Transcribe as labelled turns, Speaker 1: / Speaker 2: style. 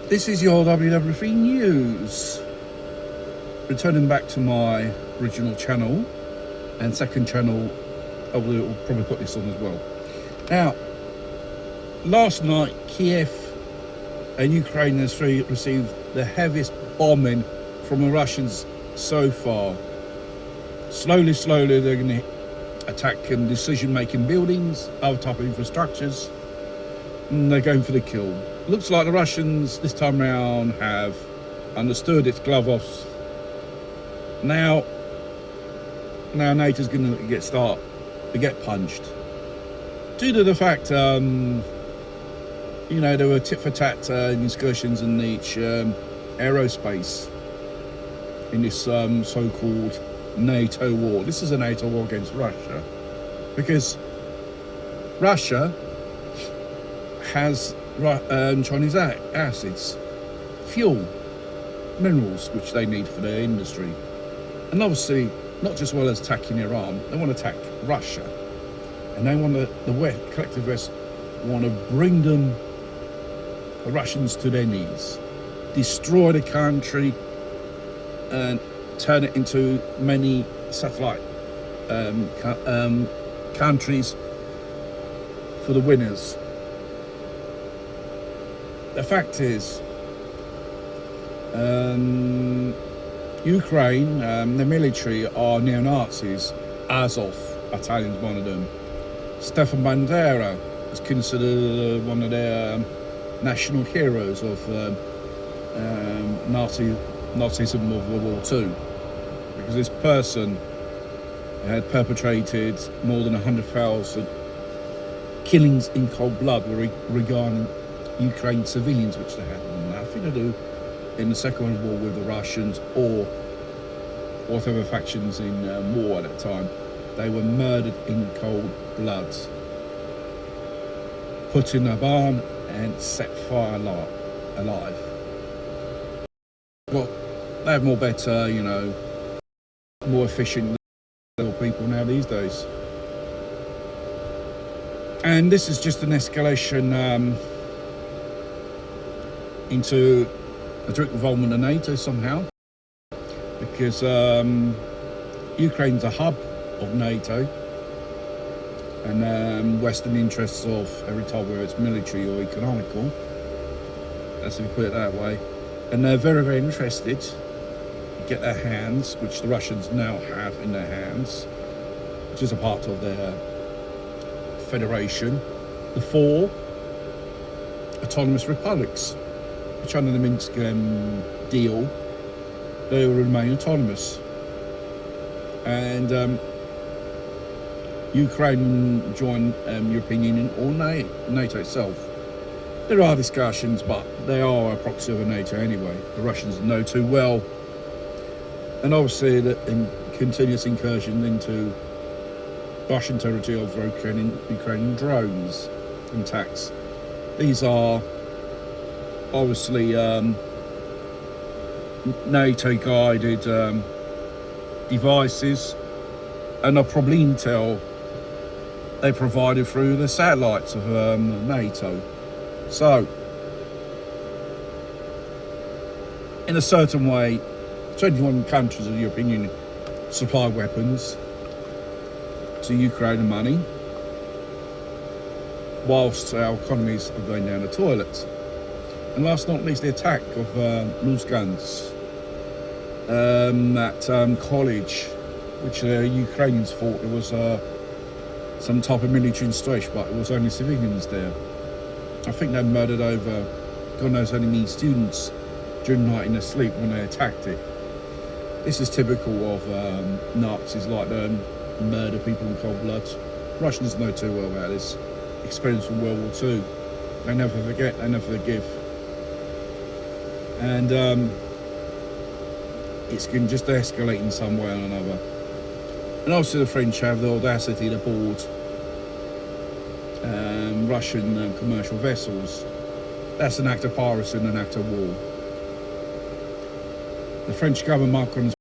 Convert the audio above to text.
Speaker 1: This is your WW3 News. Returning back to my original channel and second channel, I will probably put this on as well. Now, last night, Kiev and Ukraine has received the heaviest bombing from the Russians so far. Slowly, they're going to attack decision-making buildings, other type of infrastructures, and they're going for the kill. Looks like the Russians this time around have understood its glove off. Now NATO's going to get punched due to the fact, there were tit for tat discussions in each aerospace in this so-called NATO war. This is a NATO war against Russia because Russia has Chinese acids, fuel, minerals which they need for their industry, and obviously not just well as attacking Iran, they want to attack Russia, and they want the West, collective West, want to bring the Russians to their knees, destroy the country, and turn it into many satellite countries for the winners. The fact is, Ukraine, the military are neo-Nazis. Azov battalion is one of them. Stefan Bandera is considered one of their national heroes of Nazism of World War II, because this person had perpetrated more than 100,000 killings in cold blood regarding Ukraine civilians, which they had nothing to do in the Second World War with the Russians or whatever factions in war at that time. They were murdered in cold blood, put in a barn and set fire alive. Well, they have more better, more efficient people now these days. And this is just an escalation into a direct involvement in NATO somehow, because Ukraine's a hub of NATO, and Western interests of every type, whether it's military or economical, that's if you put it that way, and they're very interested to get their hands, which the Russians now have in their hands, which is a part of their federation, the 4 autonomous republics, which under the Minsk deal, they will remain autonomous. And Ukraine join European Union or NATO itself. There are discussions, but they are a proxy of NATO anyway. The Russians know too well. And obviously the continuous incursion into Russian territory of Ukrainian drones and attacks. These are obviously NATO-guided devices, and are probably intel they provided through the satellites of NATO. So, in a certain way, 21 countries of the European Union supply weapons to Ukraine and money, whilst our economies are going down the toilet. And last but not least, the attack of Luzgansk, that college, which the Ukrainians thought it was some type of military installation, but it was only civilians there. I think they murdered over, God knows how many students during the night in their sleep when they attacked it. This is typical of Nazis, like them, murder people in cold blood. Russians know too well about this experience from World War II. They never forget, they never forgive. And it's going to just escalate in some way or another. And obviously the French have the audacity to board Russian commercial vessels. That's an act of piracy and an act of war. The French government, Macron, has